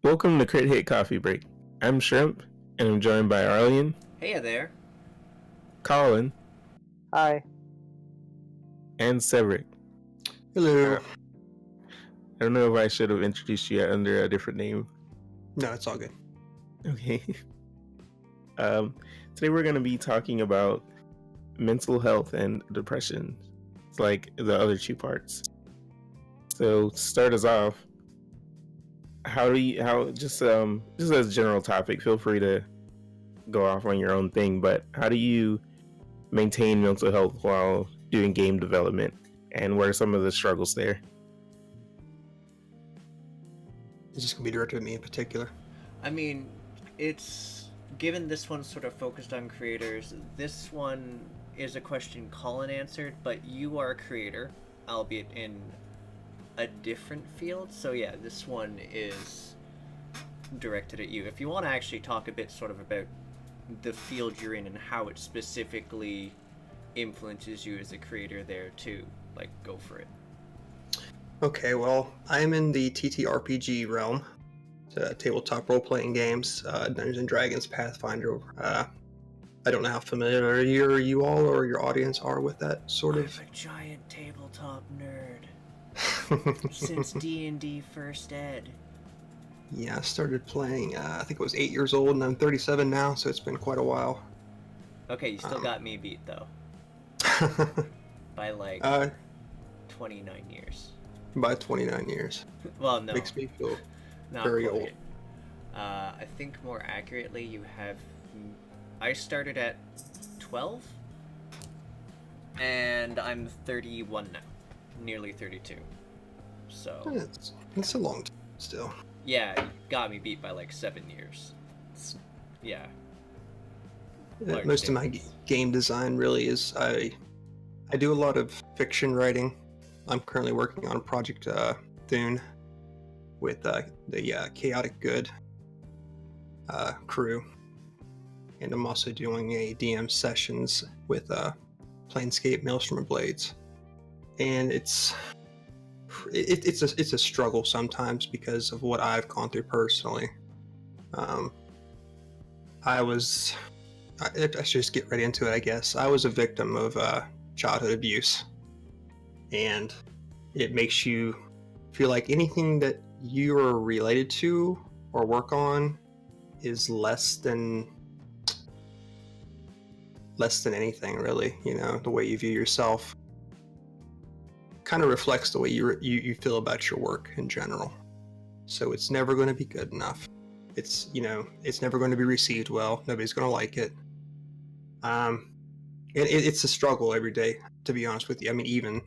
Welcome to Crithit Coffee Break. I'm Shrimp, and I'm joined by Arlyeon, Hey there. Colin, Hi. and Saevrick. Hello. I don't know if I should have introduced you under a different name. No, it's all good. Okay. Today we're going to be talking about mental health and depression. It's like the other two parts. So to start us off, just as a general topic, feel free to go off on your own thing, but how do you maintain mental health while doing game development, and what are some of the struggles there? It's just gonna be directed at me in particular. I mean, it's given this one's sort of focused on creators. This one is a question Colin answered, but you are a creator, albeit in a different field. So yeah, this one is directed at you. If you want to actually talk a bit sort of about the field you're in and how it specifically influences you as a creator there too, like, go for it. Okay, well, I'm in the TTRPG realm. Tabletop role-playing games, Dungeons and Dragons, Pathfinder. I don't know how familiar you all or your audience are with that sort of. I'm a giant tabletop nerd since D&D First Ed. Yeah, I started playing, I think it was 8 years old, and I'm 37 now, so it's been quite a while. Okay, you still got me beat though. By like 29 years. By 29 years. Well, no. Makes me feel Not very quite. old. I think more accurately, you have. I started at 12, and I'm 31 now, nearly 32. So. It's a long time still. Yeah, you got me beat by like 7 years. Yeah. Most of my game design really is I do a lot of fiction writing. I'm currently working on Project Thune with the Chaotic Good crew, and I'm also doing a DM sessions with Planescape Maelstrom of Blades, and it's a struggle sometimes because of what I've gone through personally. I should just get right into it, I guess. I was a victim of childhood abuse, and it makes you feel like anything that you are related to or work on is less than anything, really. You know, the way you view yourself kind of reflects the way you feel about your work in general. So it's never going to be good enough. It's never going to be received well. Nobody's going to like it. It's a struggle every day, to be honest with you. I mean, even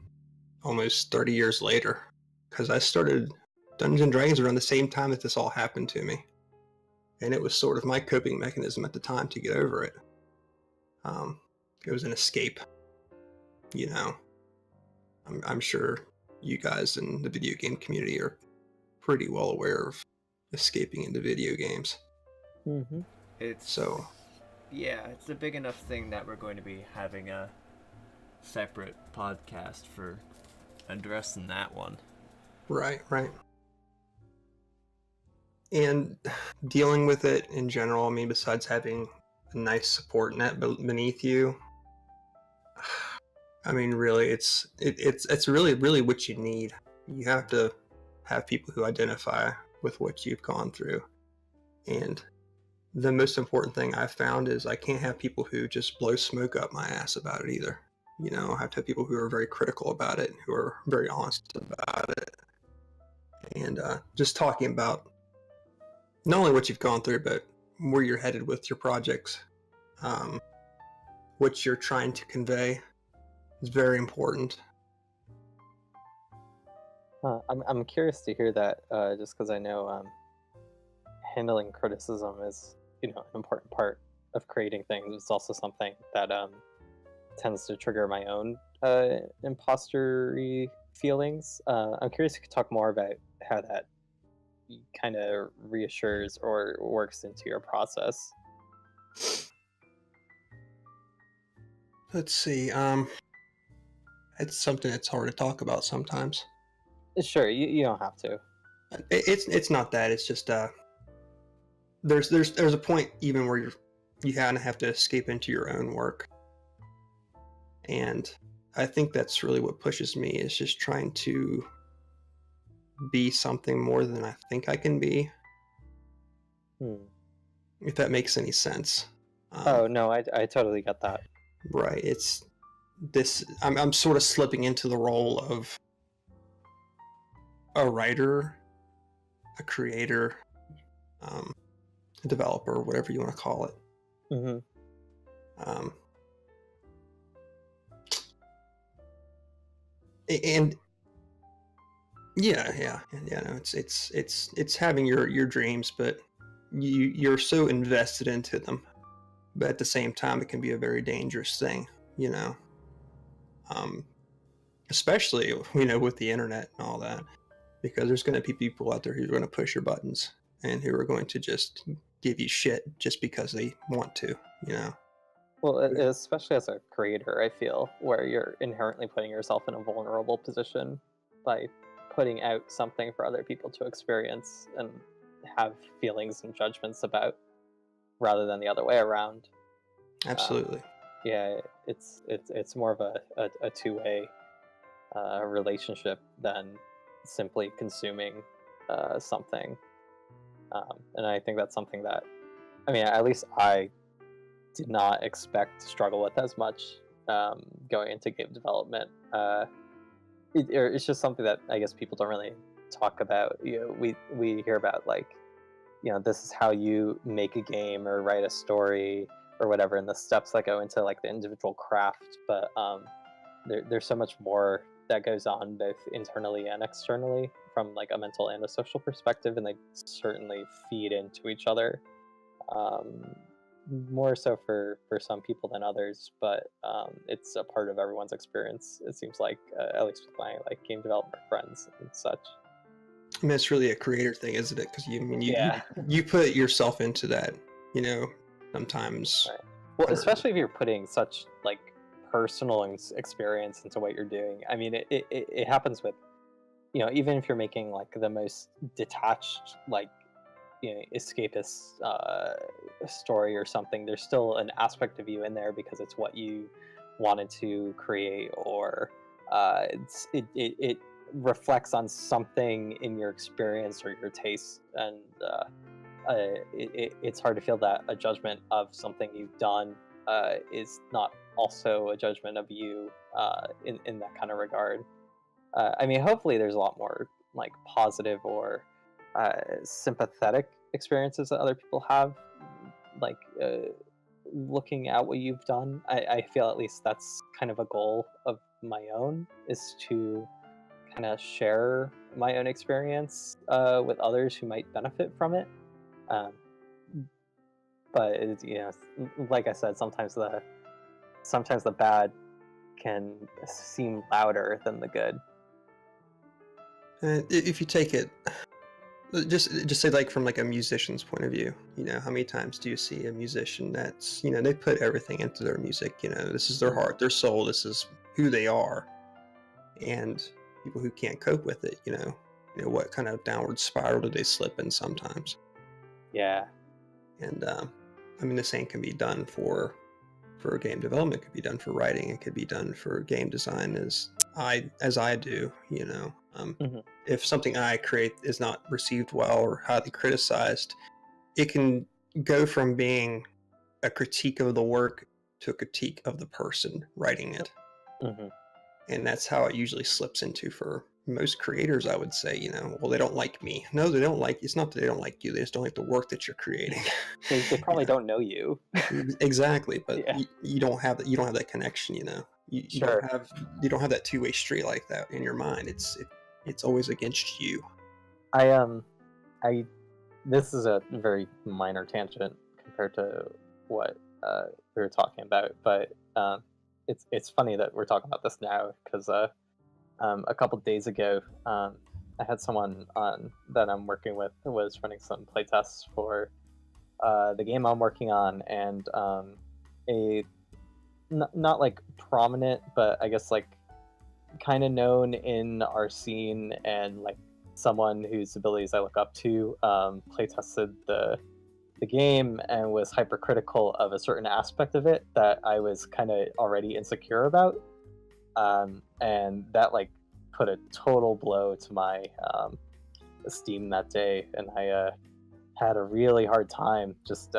almost 30 years later, because I started Dungeons and Dragons around the same time that this all happened to me, and it was sort of my coping mechanism at the time to get over it. It was an escape. You know, I'm sure you guys in the video game community are pretty well aware of escaping into video games. Mm-hmm. Yeah, it's a big enough thing that we're going to be having a separate podcast for addressing that one. Right. And dealing with it in general, I mean, besides having a nice support net beneath you, I mean, really, it's really what you need. You have to have people who identify with what you've gone through. And the most important thing I've found is I can't have people who just blow smoke up my ass about it either. You know, I have to have people who are very critical about it, who are very honest about it. And just talking about not only what you've gone through, but where you're headed with your projects, what you're trying to convey is very important. I'm curious to hear that, just because I know handling criticism is, an important part of creating things. It's also something that tends to trigger my own imposter-y feelings. I'm curious if you could talk more about how that kind of reassures or works into your process. Let's see. It's something that's hard to talk about sometimes. Sure, you don't have to. It's not that. It's just there's a point even where you kind of have to escape into your own work, and I think that's really what pushes me, is just trying to be something more than I think I can be. If that makes any sense. Oh no, I totally get that. Right. It's this. I'm sort of slipping into the role of a writer, a creator, a developer, whatever you want to call it. And yeah. No, it's having your dreams, but you're so invested into them. But at the same time, it can be a very dangerous thing, you know. Especially with the internet and all that, because there's going to be people out there who are going to push your buttons and who are going to just give you shit just because they want to, you know. Well, especially as a creator, I feel, where you're inherently putting yourself in a vulnerable position by putting out something for other people to experience and have feelings and judgments about, rather than the other way around. Absolutely. Yeah, it's more of a two-way relationship than simply consuming something. And I think that's something that, I mean, at least I did not expect to struggle with as much going into game development. It's just something that I guess people don't really talk about. We hear about, like, this is how you make a game or write a story or whatever, and the steps that go into like the individual craft. But there's so much more that goes on both internally and externally from like a mental and a social perspective, and they certainly feed into each other. More so for some people than others, but it's a part of everyone's experience, it seems like, at least with my like game development friends and such. I mean, it's really a creator thing, isn't it? Because Yeah. you put yourself into that, sometimes. Right. Well, especially if you're putting such like personal experience into what you're doing. I mean, it happens with, even if you're making like the most detached, like, escapist story or something, there's still an aspect of you in there because it's what you wanted to create, or it reflects on something in your experience or your taste, and it's hard to feel that a judgment of something you've done is not also a judgment of you in that kind of regard. I mean, hopefully there's a lot more like positive or sympathetic experiences that other people have, like looking at what you've done. I feel at least that's kind of a goal of my own, is to kind of share my own experience with others who might benefit from it. But it's, like I said, sometimes the bad can seem louder than the good. If you take it, just say, like, from like a musician's point of view, how many times do you see a musician that's, they put everything into their music, this is their heart, their soul, this is who they are, and people who can't cope with it, what kind of downward spiral do they slip in sometimes? Yeah. And I mean, the same can be done for game development, could be done for writing, it could be done for game design, as I do, If something I create is not received well or highly criticized, it can go from being a critique of the work to a critique of the person writing it. And that's how it usually slips into for most creators, I would say. Well, they don't like me. No, they don't like, it's not that they don't like you, they just don't like the work that you're creating. They probably don't know you. Exactly, but Yeah. you don't have that connection. You Sure. don't have that two-way street like that in your mind. It's always against you. This is a very minor tangent compared to what we were talking about, but it's funny that we're talking about this now, because a couple days ago, I had someone on that I'm working with who was running some playtests for the game I'm working on, and not like prominent, but I guess like kind of known in our scene, and like someone whose abilities I look up to, playtested the the game and was hypercritical of a certain aspect of it that I was kind of already insecure about, and that like put a total blow to my esteem that day, and I had a really hard time just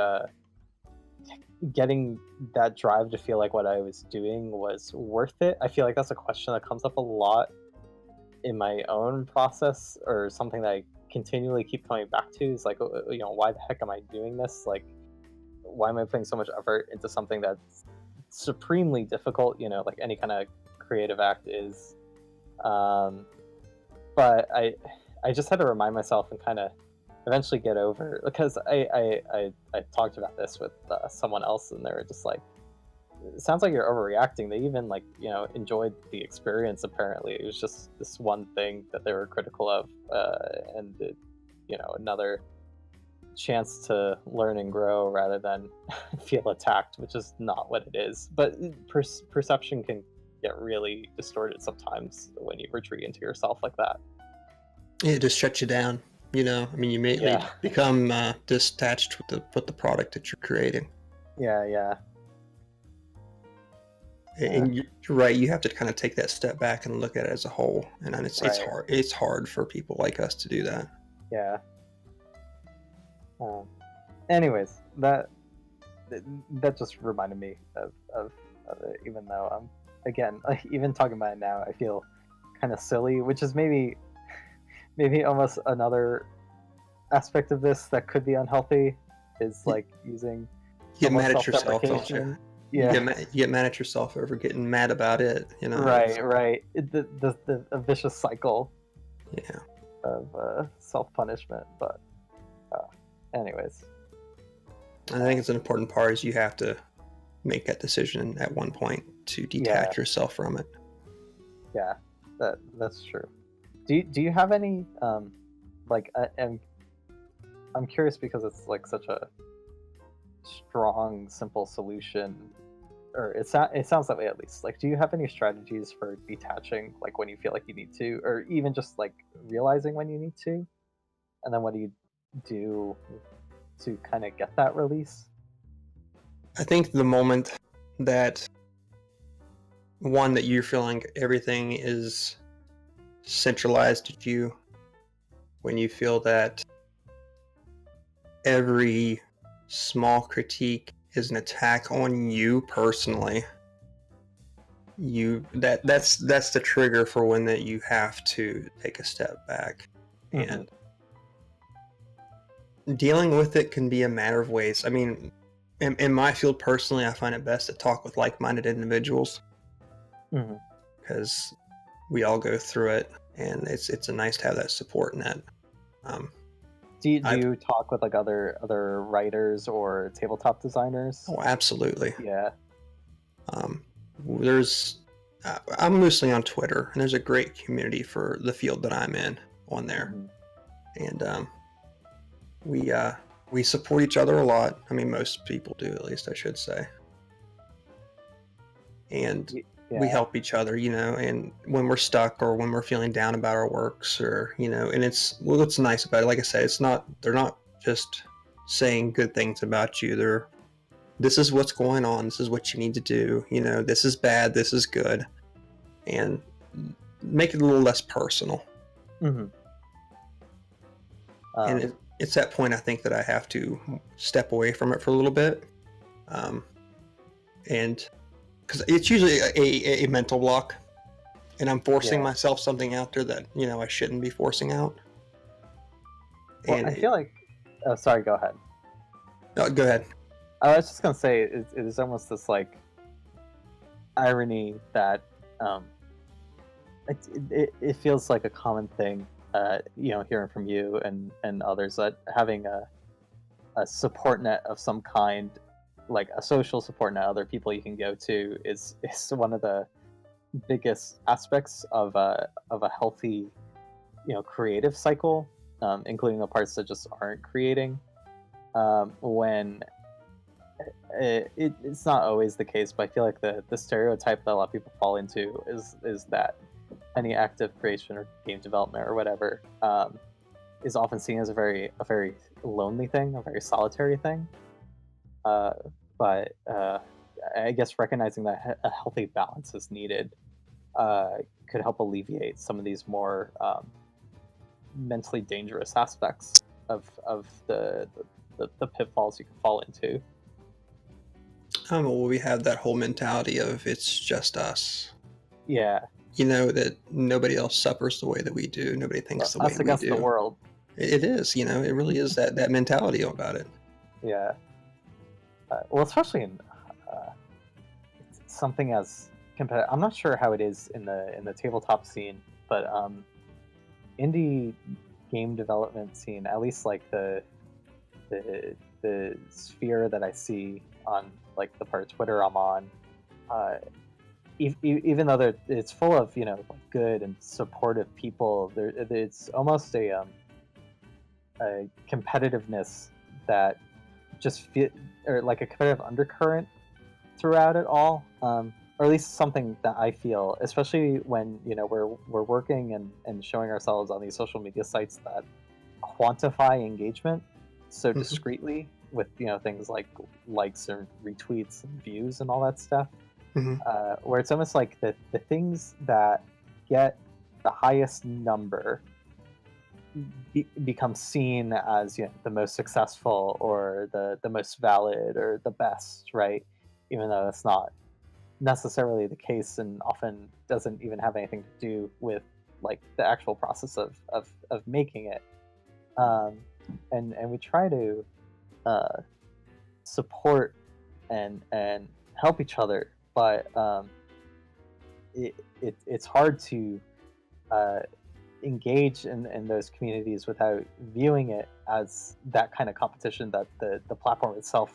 getting that drive to feel like what I was doing was worth it. I feel like that's a question that comes up a lot in my own process, or something that I continually keep coming back to, is like, why the heck am I doing this? Like, why am I putting so much effort into something that's supremely difficult, like any kind of creative act is. But I just had to remind myself and kind of eventually get over it, because I talked about this with someone else, and they were just like, it sounds like you're overreacting. They even like enjoyed the experience. Apparently, it was just this one thing that they were critical of, and another chance to learn and grow rather than feel attacked, which is not what it is. But perception can get really distorted sometimes when you retreat into yourself like that. It just shuts you down. You immediately become detached with the product that you're creating. Yeah. And you're right. You have to kind of take that step back and look at it as a whole, and it's hard. It's hard for people like us to do that. Yeah. Anyways, that just reminded me of it, even though again, even talking about it now, I feel kind of silly, which is maybe almost another aspect of this that could be unhealthy, is like using you get mad at yourself, don't you? Yeah, you get mad at yourself over getting mad about it, right. A vicious cycle of self-punishment. But anyways, I think it's an important part is you have to make that decision at one point to detach yourself from it. Yeah, that's true. Do you have any I'm curious, because it's like such a strong, simple solution, or it sounds that way at least. Like, do you have any strategies for detaching, like when you feel like you need to, or even just like realizing when you need to, and then what do you do to kind of get that release? I think the moment that you're feeling everything is centralized at you, when you feel that every small critique is an attack on you personally, that's the trigger for when that you have to take a step back. And dealing with it can be a matter of ways. I mean, in my field personally, I find it best to talk with like-minded individuals, because we all go through it, and it's nice to have that support net. Do you talk with like other writers or tabletop designers? Oh, absolutely. Yeah. I'm mostly on Twitter, and there's a great community for the field that I'm in on there, and we support each other a lot. I mean, most people do, at least I should say, and we help each other, and when we're stuck or when we're feeling down about our works, or and what's nice about it, like I said, they're not just saying good things about you. This is what's going on, this is what you need to do, this is bad, this is good, and make it a little less personal. And it's that point, I think, that I have to step away from it for a little bit, and because it's usually a mental block, and I'm forcing myself something out there that I shouldn't be forcing out. Well, and I feel like sorry, go ahead. No, go ahead. I was just gonna say it is almost this like irony that it feels like a common thing, hearing from you and others, that having a support net of some kind, like a social support net, other people you can go to, is one of the biggest aspects of a healthy, creative cycle, including the parts that just aren't creating. When it's not always the case, but I feel like the stereotype that a lot of people fall into is that any active creation or game development or whatever is often seen as a very lonely thing, a very solitary thing. But I guess recognizing that a healthy balance is needed could help alleviate some of these more mentally dangerous aspects of the pitfalls you can fall into. Well, we have that whole mentality of it's just us. Yeah, That nobody else suffers the way that we do. Nobody thinks the way us we against do. the world. It is, it really is that mentality about it. Yeah. Well, especially in something as competitive. I'm not sure how it is in the tabletop scene, but indie game development scene, at least like the sphere that I see on like the part of Twitter I'm on, even though it's full of like good and supportive people, it's almost a competitiveness that just or like a competitive undercurrent throughout it all, or at least something that I feel, especially when we're working and showing ourselves on these social media sites that quantify engagement so discreetly with things like likes and retweets and views and all that stuff, where it's almost like the things that get the highest number become seen as the most successful or the most valid or the best, right? Even though that's not necessarily the case and often doesn't even have anything to do with like the actual process of making it. And we try to support and help each other, but it's hard to engage in those communities without viewing it as that kind of competition that the platform itself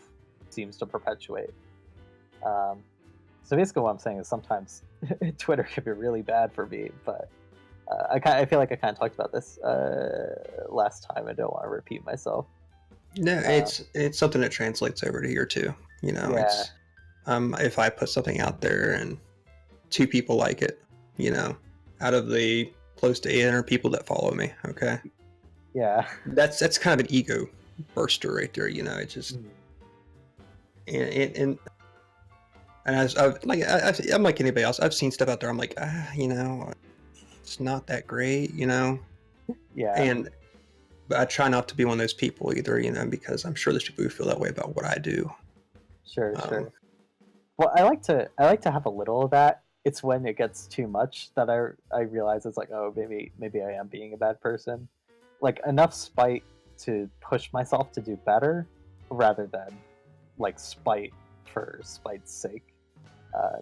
seems to perpetuate. So basically what I'm saying is sometimes Twitter can be really bad for me, but I feel like I kind of talked about this last time. I don't want to repeat myself. No, it's something that translates over to here too. It's if I put something out there and 2 people like it, out of the close to 800 people that follow me, okay, that's kind of an ego burster right there. It just and I'm like anybody else. I've seen stuff out there. I'm like, it's not that great, Yeah. But I try not to be one of those people either, because I'm sure there's people who feel that way about what I do. Sure. Well, I like to have a little of that. It's when it gets too much that I realize it's like, oh, maybe I am being a bad person. Like enough spite to push myself to do better, rather than like spite for spite's sake.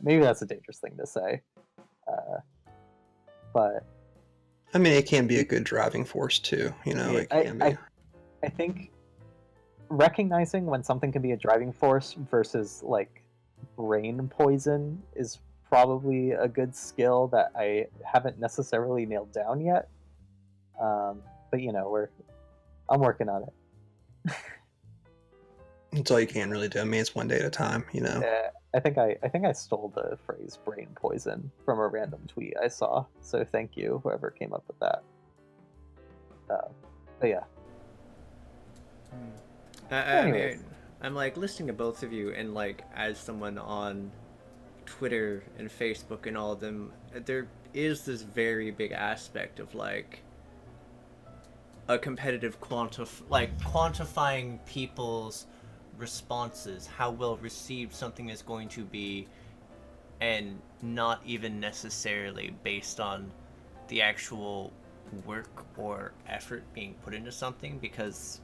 Maybe that's a dangerous thing to say, but I mean, it can be a good driving force too. It can be. I think recognizing when something can be a driving force versus like brain poison is probably a good skill that I haven't necessarily nailed down yet. But I'm working on it. It's all you can really do. I mean, it's one day at a time. Yeah, I think I stole the phrase "brain poison" from a random tweet I saw. So thank you, whoever came up with that. But yeah. I mean, I'm like listening to both of you, and like as someone on Twitter and Facebook and all of them, there is this very big aspect of like a competitive quantifying people's responses, how well received something is going to be, and not even necessarily based on the actual work or effort being put into something, because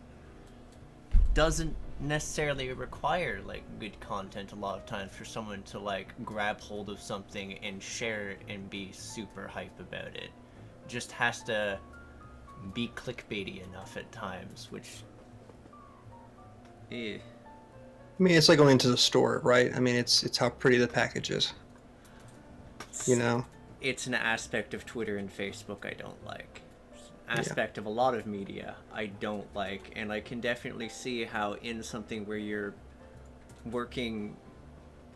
doesn't necessarily require like good content a lot of times for someone to like grab hold of something and share it and be super hype about it. Just has to be clickbaity enough at times, which I mean, it's like going into the store, right? I mean, it's how pretty the package is. It's an aspect of Twitter and Facebook I don't like. Aspect of a lot of media I don't like, and I can definitely see how in something where you're working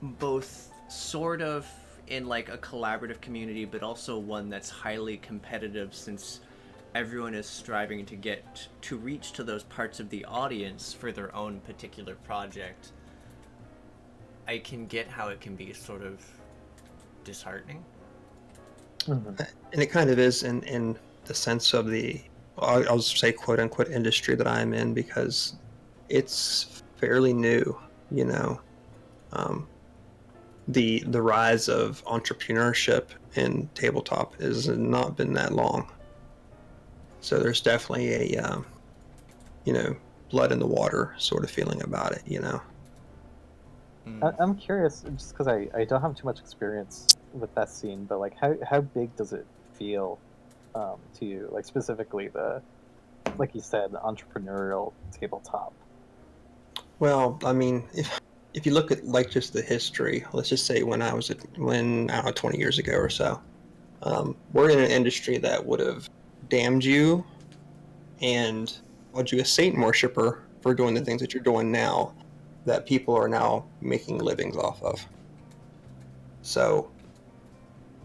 both sort of in like a collaborative community but also one that's highly competitive, since everyone is striving to reach to those parts of the audience for their own particular project, I can get how it can be sort of disheartening. Mhm. And it kind of is in the sense of the, I'll say quote unquote industry that I'm in, because it's fairly new, you know. The rise of entrepreneurship in tabletop has not been that long. So there's definitely a, blood in the water sort of feeling about it, you know. I'm curious, just because I don't have too much experience with that scene, but like how big does it feel to you? Like specifically like you said, the entrepreneurial tabletop. Well, I mean, if you look at like just the history, let's just say when I don't know, 20 years ago or so, we're in an industry that would have damned you and called you a Satan worshiper for doing the things that you're doing now, that people are now making livings off of. So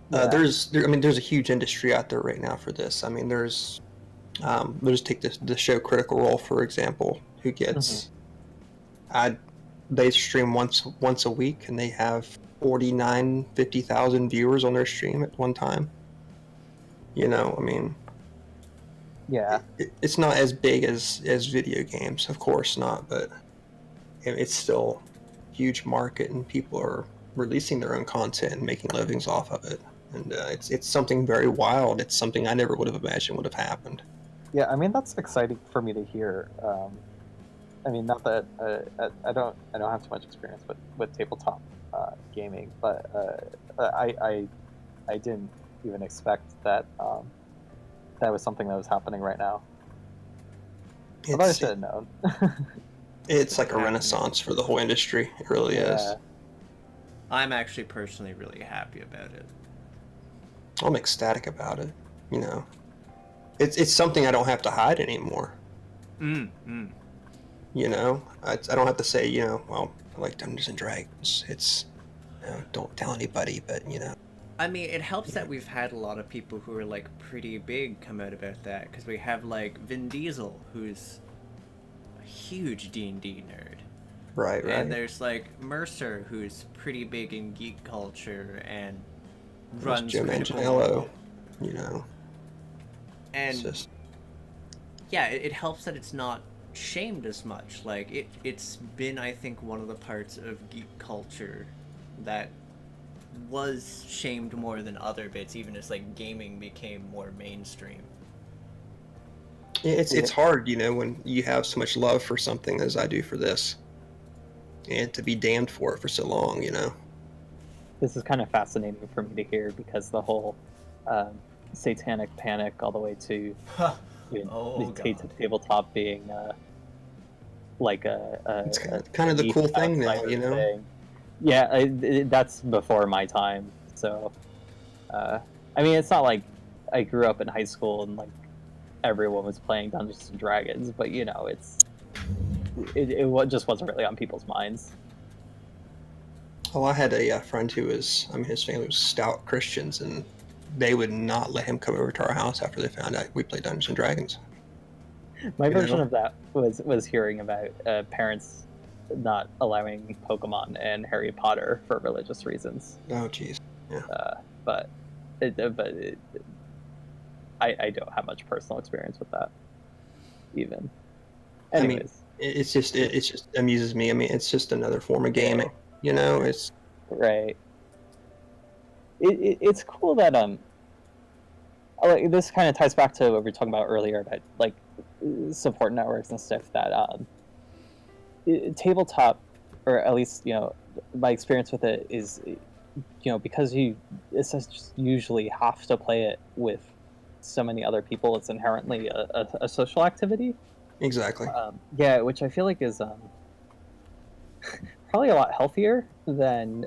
there's a huge industry out there right now for this. I mean, let's take the show Critical Role for example, who gets they stream once a week and they have 50,000 viewers on their stream at one time. You know, I mean, Yeah. it's not as big as video games, of course not, but it's still a huge market and people are releasing their own content and making livings off of it. And it's something very wild. It's something I never would have imagined would have happened. Yeah, I mean that's exciting for me to hear. I mean, not that I don't have too much experience with tabletop gaming, but I didn't even expect that that was something that was happening right now. Although I should have known. It's like a renaissance for the whole industry. It really is. I'm actually personally really happy about it. I'm ecstatic about it. You know, it's something I don't have to hide anymore. You know, I don't have to say, you know, well, I like Dungeons and Dragons. It's, you know, don't tell anybody, but you know. I mean, it helps that we've had a lot of people who are like pretty big come out about that, because we have like Vin Diesel, who's a huge D&D nerd. Right. And there's like Mercer, who's pretty big in geek culture and runs Jim Angelello, you know. And yeah, it helps that it's not shamed as much. Like it's been, I think, one of the parts of geek culture that was shamed more than other bits, even as like gaming became more mainstream. It's hard, you know, when you have so much love for something as I do for this, and to be damned for it for so long, you know. This is kind of fascinating for me to hear, because the whole satanic panic all the way to tabletop being like it's kind of the cool thing now, you know. Thing. Yeah, that's before my time. So, I mean, it's not like I grew up in high school and like everyone was playing Dungeons and Dragons, but you know, it just wasn't really on people's minds. Oh, I had a friend who was, I mean, his family was stout Christians, and they would not let him come over to our house after they found out we played Dungeons and Dragons. My version of that was hearing about parents not allowing Pokemon and Harry Potter for religious reasons. Oh, jeez. Yeah. I don't have much personal experience with that, even. Anyways. I mean, it just amuses me. I mean, it's just another form of gaming, you know. It's right. It's cool that like this kind of ties back to what we were talking about earlier about like support networks and stuff, that tabletop, or at least, you know, my experience with it is, you know, because you just usually have to play it with so many other people, it's inherently a social activity. Exactly. Yeah, which I feel like is probably a lot healthier than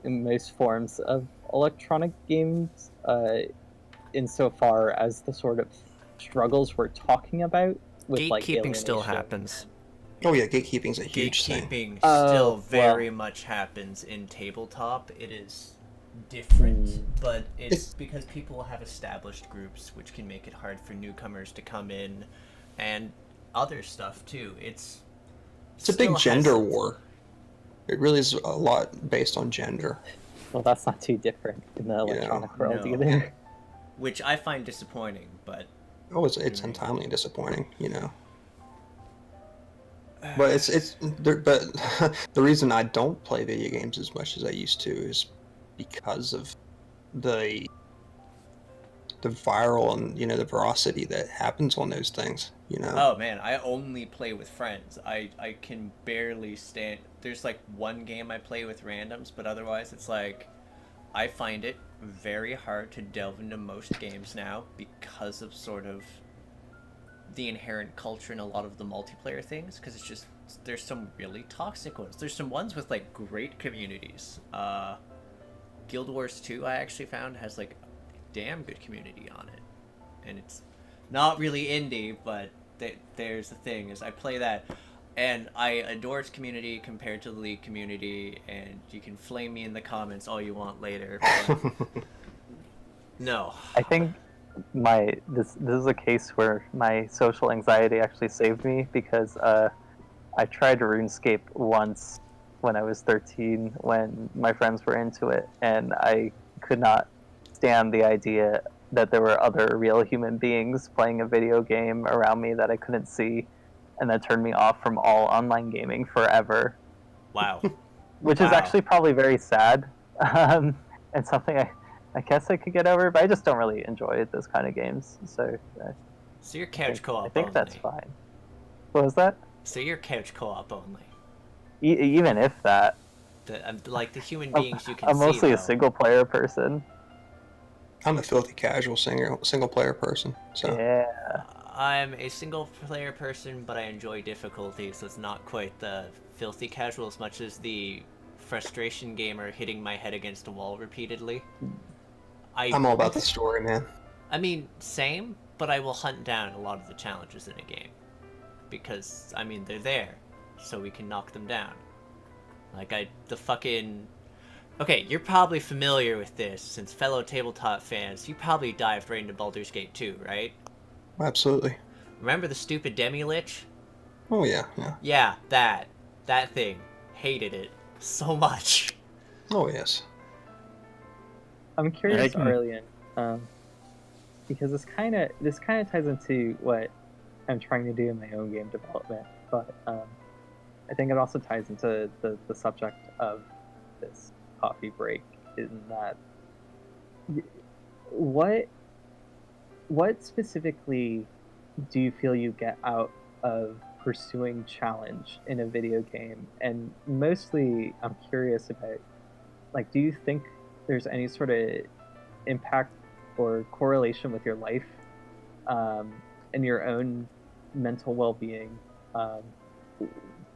most forms of electronic games, insofar as the sort of struggles we're talking about with gatekeeping still happens. Oh yeah, gatekeeping's a huge thing. Gatekeeping still very much happens in tabletop. It is different, but it's because people have established groups, which can make it hard for newcomers to come in, and other stuff too. It's a big gender war. It really is a lot based on gender. Well, that's not too different in the electronic world either. Which I find disappointing, but... Oh, it's untimely disappointing, you know. But but the reason I don't play video games as much as I used to is because of the viral and, you know, the veracity that happens on those things, you know. Oh man, I only play with friends. I can barely stand... There's like one game I play with randoms, but otherwise it's like... I find it very hard to delve into most games now because of sort of the inherent culture in a lot of the multiplayer things, because it's just, there's some really toxic ones. There's some ones with like great communities. Guild Wars 2 I actually found has like a damn good community on it, and it's not really indie, but there's the thing is I play that and I adore its community compared to the League community, and you can flame me in the comments all you want later, but no. I think this is a case where my social anxiety actually saved me, because I tried RuneScape once when I was 13 when my friends were into it, and I could not stand the idea that there were other real human beings playing a video game around me that I couldn't see, and that turned me off from all online gaming forever. Wow. Which is actually probably very sad, and something I guess I could get over, but I just don't really enjoy those kind of games. So you're couch co-op I think only. that's fine. What was that? So you're couch co-op only. Even if that. Like the human beings you can see. I'm mostly though. a single player person. I'm a filthy casual single player person. So Yeah. I'm a single player person, but I enjoy difficulty, so it's not quite the filthy casual as much as the frustration gamer hitting my head against a wall repeatedly. I'm all about the story, man. I mean, same, but I will hunt down a lot of the challenges in a game. Because, I mean, they're there, so we can knock them down. Like, Okay, you're probably familiar with this, since fellow tabletop fans, you probably dived right into Baldur's Gate 2, right? Absolutely. Remember the stupid Demi-Lich? Oh, yeah. Yeah, that thing. Hated it so much. Oh, yes. I'm curious, Arlyeon, because this kind of ties into what I'm trying to do in my own game development, but I think it also ties into the subject of this coffee break, in that what specifically do you feel you get out of pursuing challenge in a video game? And mostly I'm curious about, like, do you think there's any sort of impact or correlation with your life and your own mental well-being,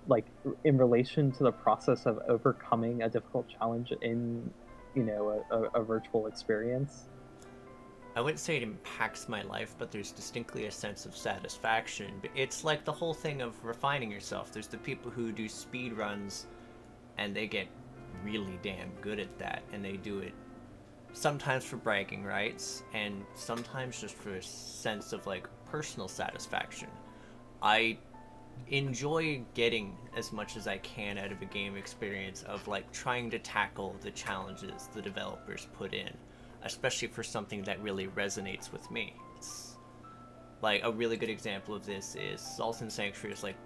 like in relation to the process of overcoming a difficult challenge in, you know, a virtual experience? I wouldn't say it impacts my life, but there's distinctly a sense of satisfaction. It's like the whole thing of refining yourself. There's the people who do speed runs, and they get really damn good at that, and they do it sometimes for bragging rights, and sometimes just for a sense of, like, personal satisfaction. I enjoy getting as much as I can out of a game experience of, like, trying to tackle the challenges the developers put in, especially for something that really resonates with me. It's like a really good example of this is Salt and Sanctuary is like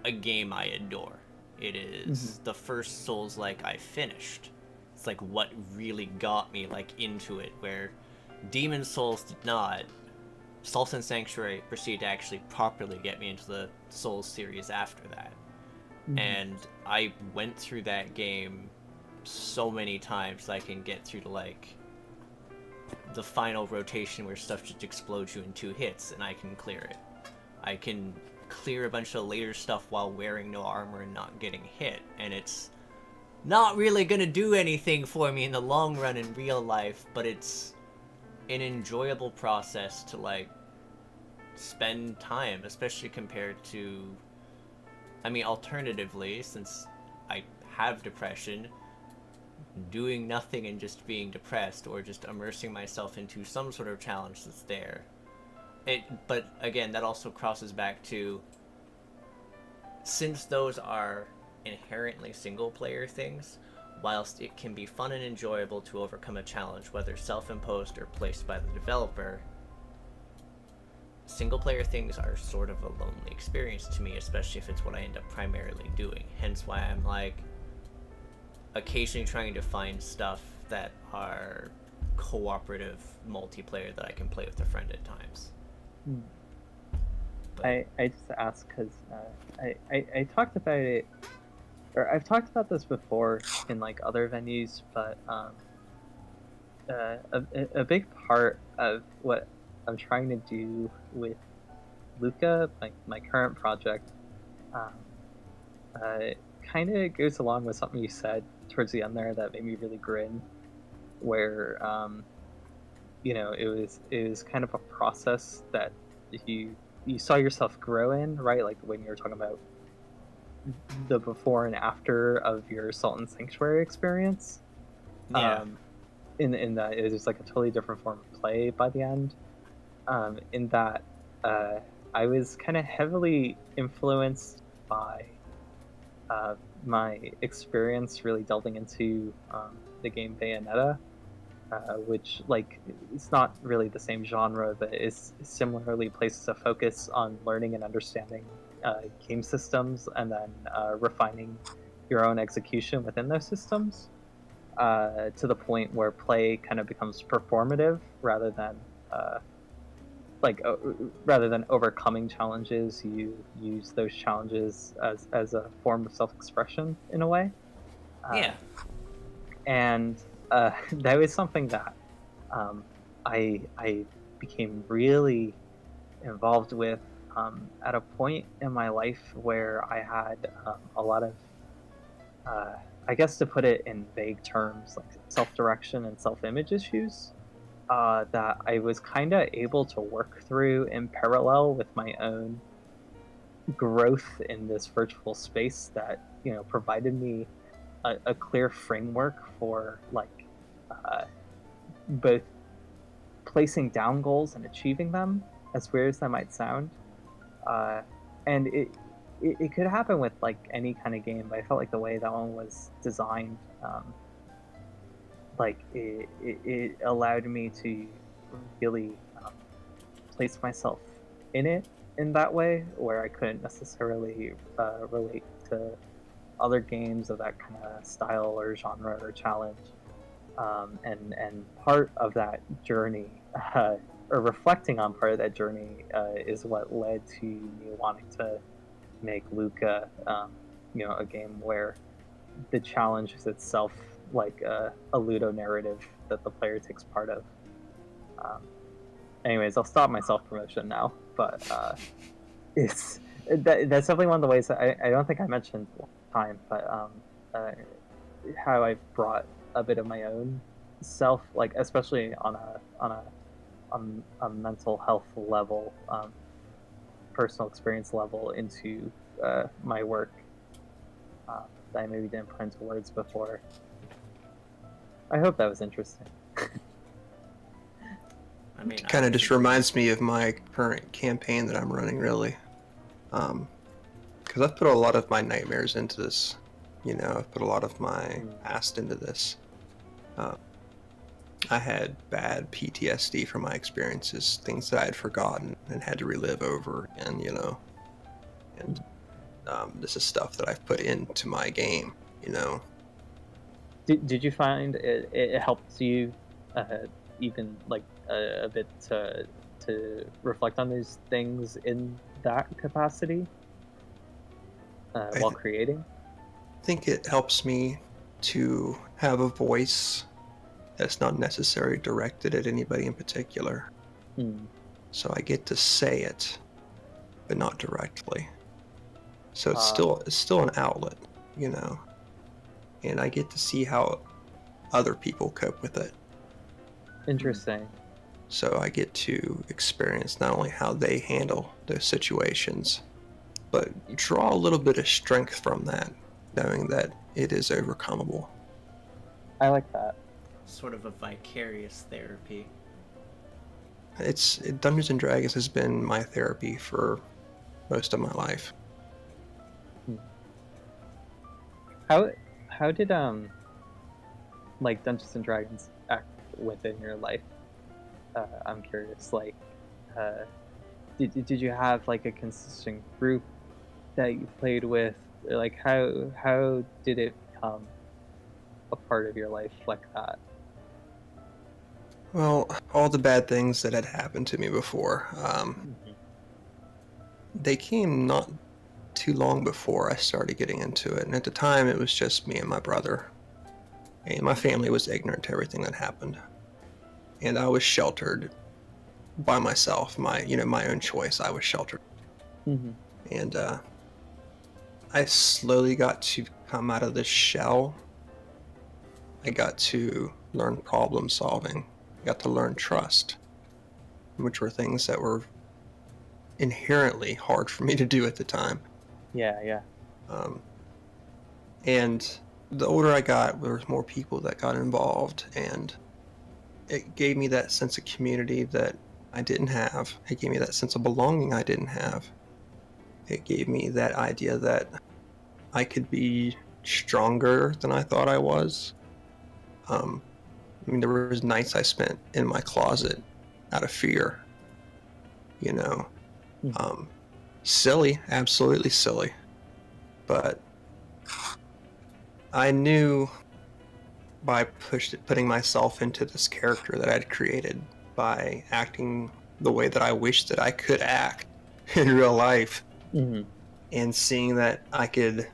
a game I adore. It is the first Souls-like I finished. It's like what really got me like into it, where Demon Souls did not. Salt and Sanctuary proceeded to actually properly get me into the Souls series after that. And I went through that game so many times that I can get through to like the final rotation where stuff just explodes you in 2 hits and I can clear it. I can clear a bunch of later stuff while wearing no armor and not getting hit, and it's not really gonna do anything for me in the long run in real life, but it's an enjoyable process to like spend time, especially compared to, I mean, alternatively, since I have depression, doing nothing and just being depressed, or just immersing myself into some sort of challenge that's there. But again, that also crosses back to, since those are inherently single player things, whilst it can be fun and enjoyable to overcome a challenge, whether self-imposed or placed by the developer, single player things are sort of a lonely experience to me, especially if it's what I end up primarily doing. Hence why I'm like occasionally trying to find stuff that are cooperative multiplayer that I can play with a friend at times. But I just asked because I talked about it, or I've talked about this before in like other venues, but a big part of what I'm trying to do with Luca, my current project, kind of goes along with something you said towards the end there that made me really grin, where it was kind of a process that you saw yourself grow in, right? Like when you were talking about the before and after of your Salt and Sanctuary experience. yeah. In that it was like a totally different form of play by the end. In that I was kind of heavily influenced by my experience really delving into the game Bayonetta, which, like, it's not really the same genre, but is similarly places a focus on learning and understanding game systems, and then refining your own execution within those systems, to the point where play kind of becomes performative rather than rather than overcoming challenges. You use those challenges as a form of self-expression in a way. Yeah. And that was something that I became really involved with at a point in my life where I had a lot of, I guess to put it in vague terms, like self-direction and self-image issues that I was kind of able to work through in parallel with my own growth in this virtual space that, provided me a clear framework for both placing down goals and achieving them, as weird as that might sound. And it could happen with like any kind of game, but I felt like the way that one was designed, it allowed me to really place myself in it in that way, where I couldn't necessarily relate to other games of that kind of style or genre or challenge. And part of that journey, or reflecting on part of that journey, is what led to me wanting to make Luca, a game where the challenge is itself like a ludo narrative that the player takes part of. Anyways, I'll stop my self-promotion now, but that's definitely one of the ways that I don't think I mentioned last time, but how I've brought a bit of my own self, like especially on a mental health level, personal experience level, into my work that I maybe didn't put into words before. I hope that was interesting. I mean, It kind of just reminds me of my current campaign that I'm running, really. Because I've put a lot of my nightmares into this. I've put a lot of my past into this. I had bad PTSD from my experiences, things that I had forgotten and had to relive over again, And this is stuff that I've put into my game, Did you find it helped you even like a bit to reflect on these things in that capacity while creating? I think it helps me to have a voice that's not necessarily directed at anybody in particular. So I get to say it, but not directly. So it's still an outlet, and I get to see how other people cope with it. Interesting. So I get to experience not only how they handle those situations, but draw a little bit of strength from that, knowing that it is overcomable. I like that. Sort of a vicarious therapy. Dungeons and Dragons has been my therapy for most of my life. How did like Dungeons and Dragons act within your life? I'm curious. Like, did you have like a consistent group that you played with? Like, how did it become a part of your life like that? Well, all the bad things that had happened to me before, they came not too long before I started getting into it. And at the time, it was just me and my brother. And my family was ignorant to everything that happened. And I was sheltered by myself, my own choice. I was sheltered. Mm-hmm. And I slowly got to come out of this shell. I got to learn problem solving. I got to learn trust, which were things that were inherently hard for me to do at the time. Yeah. And the older I got, there was more people that got involved, and it gave me that sense of community that I didn't have. It gave me that sense of belonging I didn't have. It gave me that idea that I could be stronger than I thought I was. I mean, there was nights I spent in my closet out of fear. Silly, absolutely silly. But I knew by putting myself into this character that I'd created, by acting the way that I wished that I could act in real life, and seeing that I could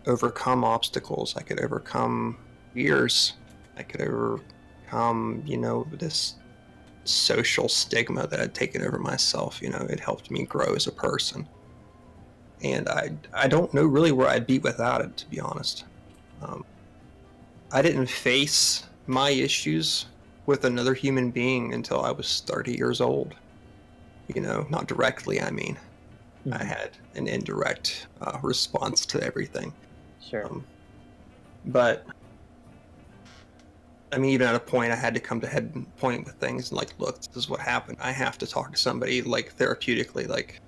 overcome obstacles, I could overcome fears, I could overcome, this social stigma that had taken over myself. It helped me grow as a person. And I don't know really where I'd be without it, to be honest. I didn't face my issues with another human being until I was 30 years old. Not directly, I mean. I had an indirect response to everything. Sure. But, I mean, even at a point, I had to come to head point with things like, look, this is what happened. I have to talk to somebody, like, therapeutically, like,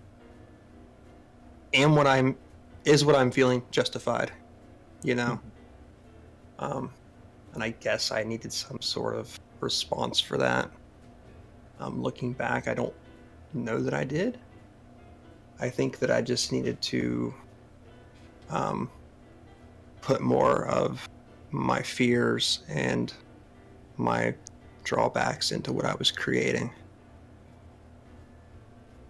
is what I'm feeling justified, and I guess I needed some sort of response for that. Looking back, I don't know that I did. I think that I just needed to put more of my fears and my drawbacks into what I was creating.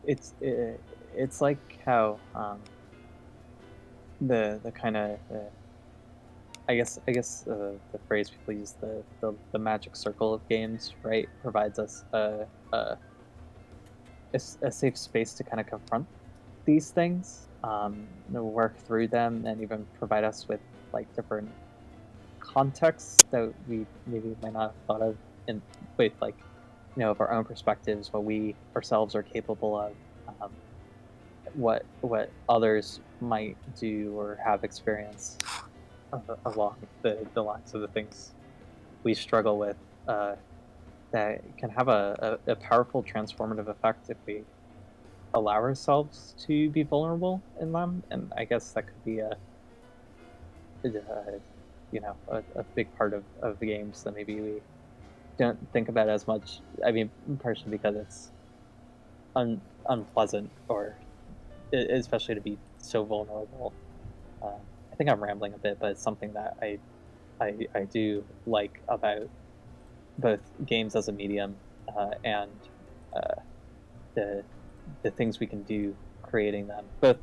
It's like how the kind of I guess the phrase people use, the magic circle of games, right, provides us a safe space to kind of confront these things, work through them, and even provide us with like different contexts that we maybe might not have thought of with like of our own perspectives, what we ourselves are capable of, what others might do or have experienced along the lines of the things we struggle with, that can have a powerful transformative effect if we allow ourselves to be vulnerable in them. And I guess that could be a big part of the games that maybe we don't think about as much. I mean, partially because it's unpleasant, or especially to be so vulnerable. I think I'm rambling a bit, but it's something that I do like about both games as a medium, and the things we can do creating them, both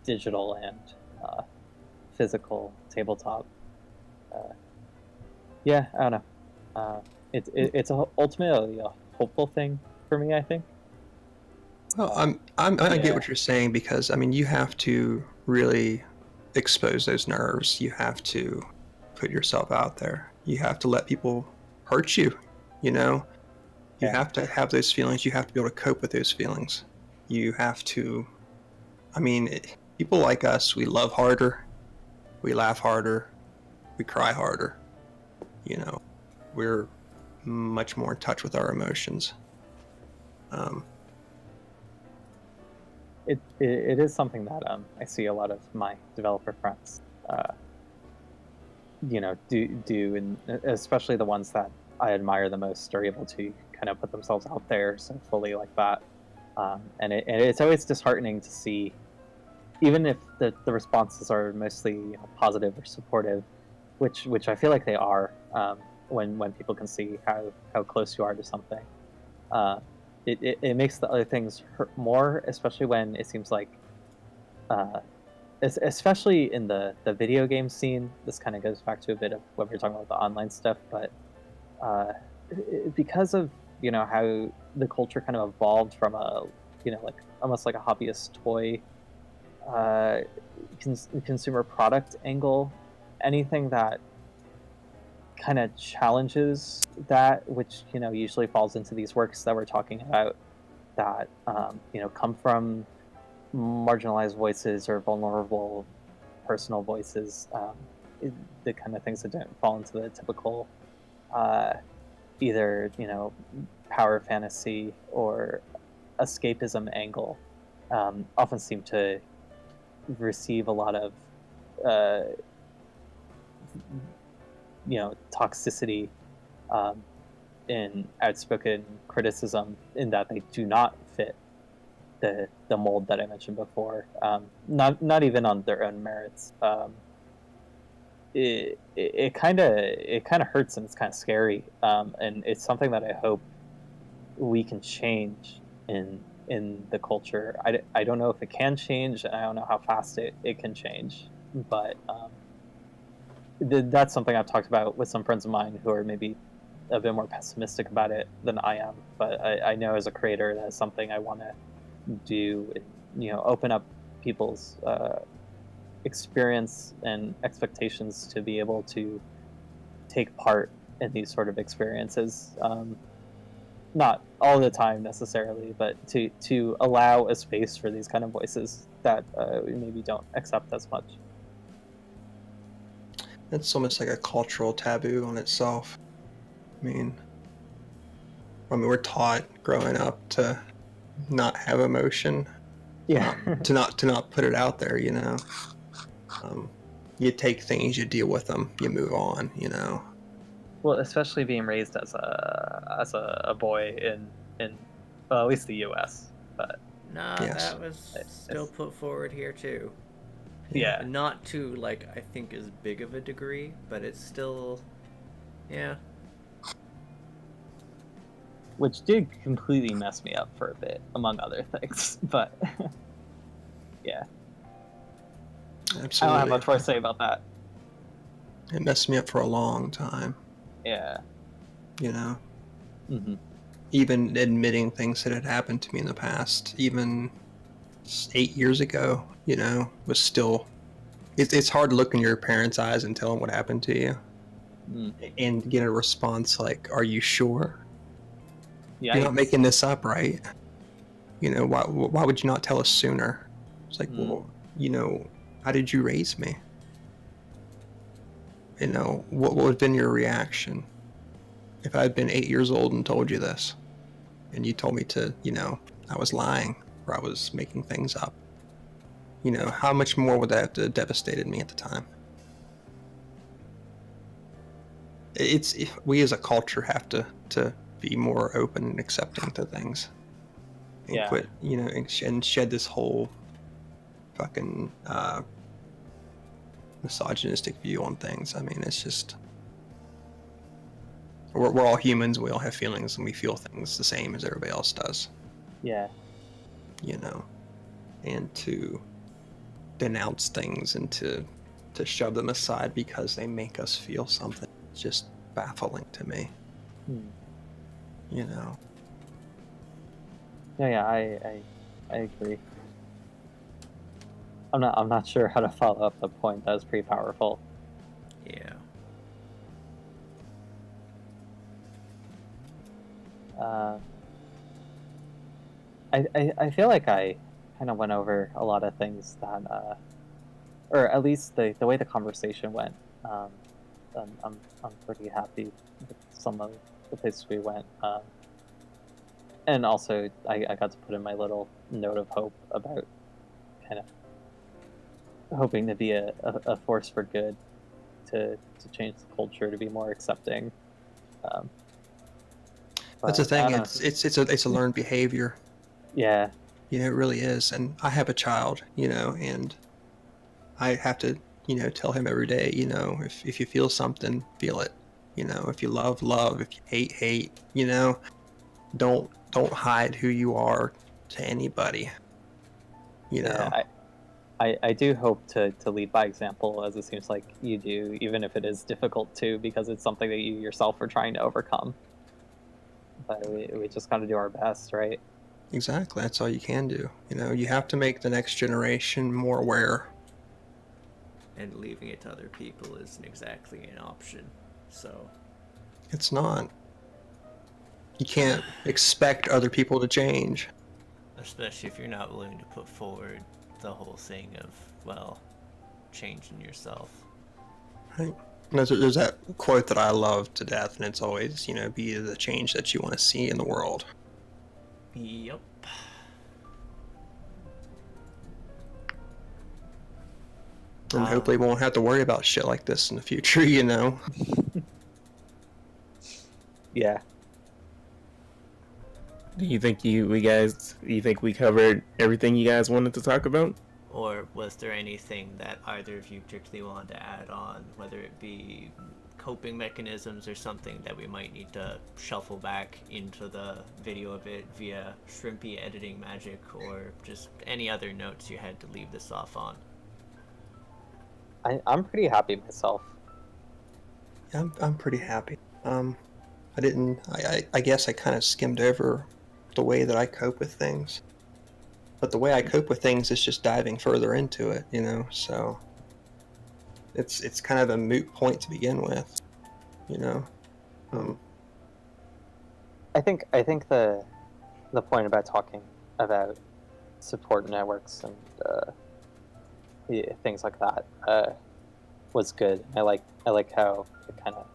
digital and physical tabletop. I don't know. It's ultimately a hopeful thing for me, I think. Well, I get what you're saying, because I mean, you have to really expose those nerves. You have to put yourself out there. You have to let people hurt you. You have to have those feelings. You have to be able to cope with those feelings. You have to. I mean, people like us, we love harder, we laugh harder, we cry harder. You know, we're much more in touch with our emotions. It is something that I see a lot of my developer friends, do, and especially the ones that I admire the most are able to kind of put themselves out there so fully like that. And it's always disheartening to see, even if the responses are mostly positive or supportive, which I feel like they are, when people can see how close you are to something. It makes the other things hurt more, especially when it seems like, especially in the video game scene. This kind of goes back to a bit of what we were talking about, the online stuff, but because of how the culture kind of evolved from a like almost like a hobbyist toy consumer product angle, anything that kind of challenges that, which usually falls into these works that we're talking about, that come from marginalized voices or vulnerable personal voices, the kind of things that don't fall into the typical either power fantasy or escapism angle, often seem to receive a lot of toxicity in outspoken criticism, in that they do not fit the mold that I mentioned before. Not even on their own merits. It kind of hurts, and it's kind of scary. And it's something that I hope we can change in the culture. I don't know if it can change, and I don't know how fast it can change, but that's something I've talked about with some friends of mine who are maybe a bit more pessimistic about it than I am. But I know as a creator, that's something I want to do, open up people's experience and expectations to be able to take part in these sort of experiences. Not all the time necessarily, but to allow a space for these kind of voices that we maybe don't accept as much. It's almost like a cultural taboo on itself. I mean, we're taught growing up to not have emotion, Yeah. to not put it out there. You take things, you deal with them, you move on. Well, especially being raised as a boy in well, at least the U.S. But Nah, Yes. that was still put forward here too. yeah, Not to I think as big of a degree, but it's still, yeah. which did completely mess me up for a bit, among other things. But yeah, Absolutely. I don't have much more to say about that. It messed me up for a long time. Yeah. Mm-hmm. Even admitting things that had happened to me in the past, even 8 years ago, was still. It's hard to look in your parents' eyes and tell them what happened to you, and get a response like, "Are you sure? Yeah. You're not making this up, right? Why would you not tell us sooner?" It's like, well, how did you raise me? What would have been your reaction if I had been 8 years old and told you this, and you told me to, I was lying or I was making things up? How much more would that have devastated me at the time? We as a culture have to be more open and accepting to things, and quit, and shed this whole fucking misogynistic view on things. I mean, it's just, we're all humans. We all have feelings, and we feel things the same as everybody else does. Yeah. And to denounce things and to shove them aside because they make us feel something, it's just baffling to me. Yeah, I agree. I'm not sure how to follow up the point. That was pretty powerful. Yeah. I feel like I kind of went over a lot of things that, or at least the way the conversation went, I'm pretty happy with some of the places we went. And also, I got to put in my little note of hope about kind of hoping to be a force for good, to change the culture, to be more accepting. That's the But thing. I don't know. It's a learned behavior. Yeah, You know, it really is. And I have a child, you know, and I have to, you know, tell him every day, you know, if you feel something, feel it. You know, if you love, love. If you hate, hate. You know, don't hide who you are to anybody. You know. yeah. I do hope to lead by example, as it seems like you do, even if it is difficult too, because it's something that you yourself are trying to overcome. But we just got to do our best, right? Exactly. That's all you can do. You know, you have to make the next generation more aware. And leaving it to other people isn't exactly an option. So It's not. You can't expect other people to change. especially if you're not willing to put forward the whole thing of, well, changing yourself. Right. And there's that quote that I love to death, and it's always, you know, be the change that you want to see in the world. Yep. And hopefully we won't have to worry about shit like this in the future, you know? Yeah. Do you think we covered everything you guys wanted to talk about? Or was there anything that either of you particularly wanted to add on, whether it be coping mechanisms or something that we might need to shuffle back into the video of it via shrimpy editing magic, or just any other notes you had to leave this off on? I'm pretty happy myself. Yeah, I'm pretty happy. I guess I kind of skimmed over the way that I cope with things. But the way I cope with things is just diving further into it, you know, so it's kind of a moot point to begin with, you know. I think the point about talking about support networks and things like that was good. I like how it kind of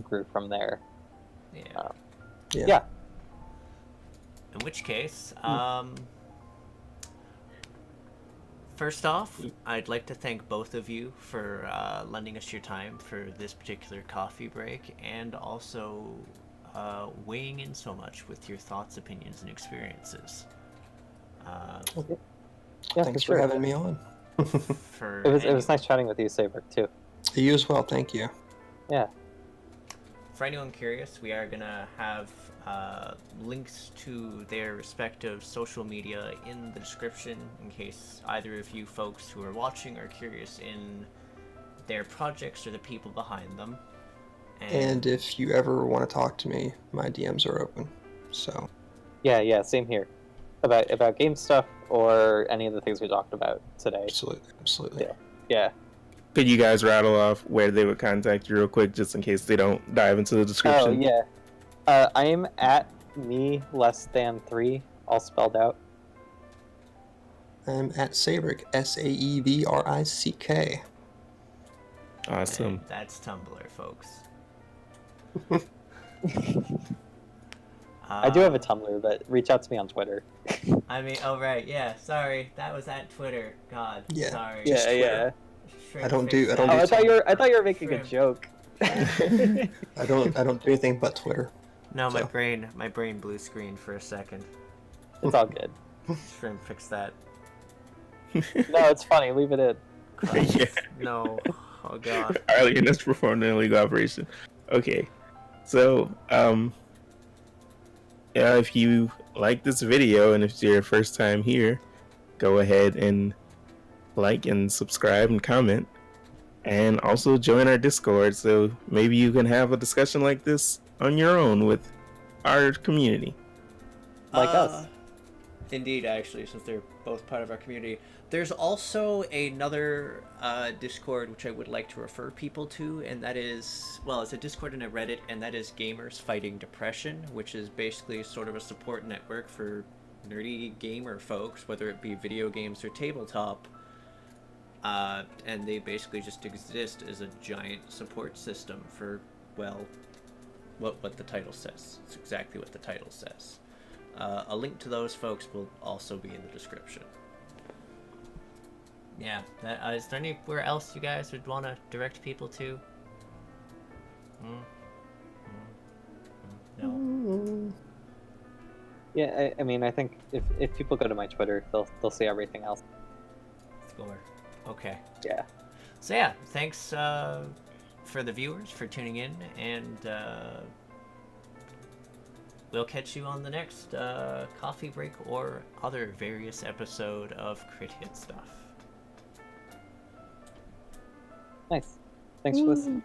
grew from there. Yeah. Yeah. In which case, first off, I'd like to thank both of you for lending us your time for this particular coffee break, and also weighing in so much with your thoughts, opinions, and experiences. Yeah, Thanks for sure. having me on. It was nice chatting with you, Saevrick, too. You as well, thank you. Yeah. For anyone curious, we are gonna have links to their respective social media in the description, in case either of you folks who are watching are curious in their projects or the people behind them. And if you ever want to talk to me, my DMs are open. So. Yeah, same here. About game stuff or any of the things we talked about today. Absolutely. Yeah. Could you guys rattle off where they would contact you real quick, just in case they don't dive into the description? Oh, yeah. I'm at me lessthanthree, all spelled out. I'm at Saevrick, Saevrick. Awesome. And that's Tumblr, folks. I do have a Tumblr, but reach out to me on Twitter. I mean, oh right, yeah. Sorry, that was at Twitter. God, Yeah. sorry. Yeah. Shrimp I don't fix do- I don't that. Oh, I thought you were making Shrimp. a joke. I don't do anything but Twitter. No, my So. brain blue screened for a second. It's all good. Shrimp, fix that. No, it's funny. Leave it in. Yeah. No. Oh god. Arlyeon has performed an illegal operation. Okay. So, yeah, if you like this video and if it's your first time here, go ahead and like and subscribe and comment. And also join our Discord, so maybe you can have a discussion like this on your own with our community. Like us. Indeed, actually, since they're both part of our community. There's also another Discord which I would like to refer people to, and that is, well, it's a Discord and a Reddit, and that is Gamers Fighting Depression, which is basically sort of a support network for nerdy gamer folks, whether it be video games or tabletop. And they basically just exist as a giant support system for, well, what the title says. It's exactly what the title says. A link to those folks will also be in the description. Yeah, is there anywhere else you guys would want to direct people to? No. Yeah, I mean, I think if people go to my Twitter, they'll see everything else. Score. Okay. Yeah. So yeah, thanks for the viewers for tuning in, and we'll catch you on the next coffee break or other various episode of Crithit stuff. Nice. Thanks for listening.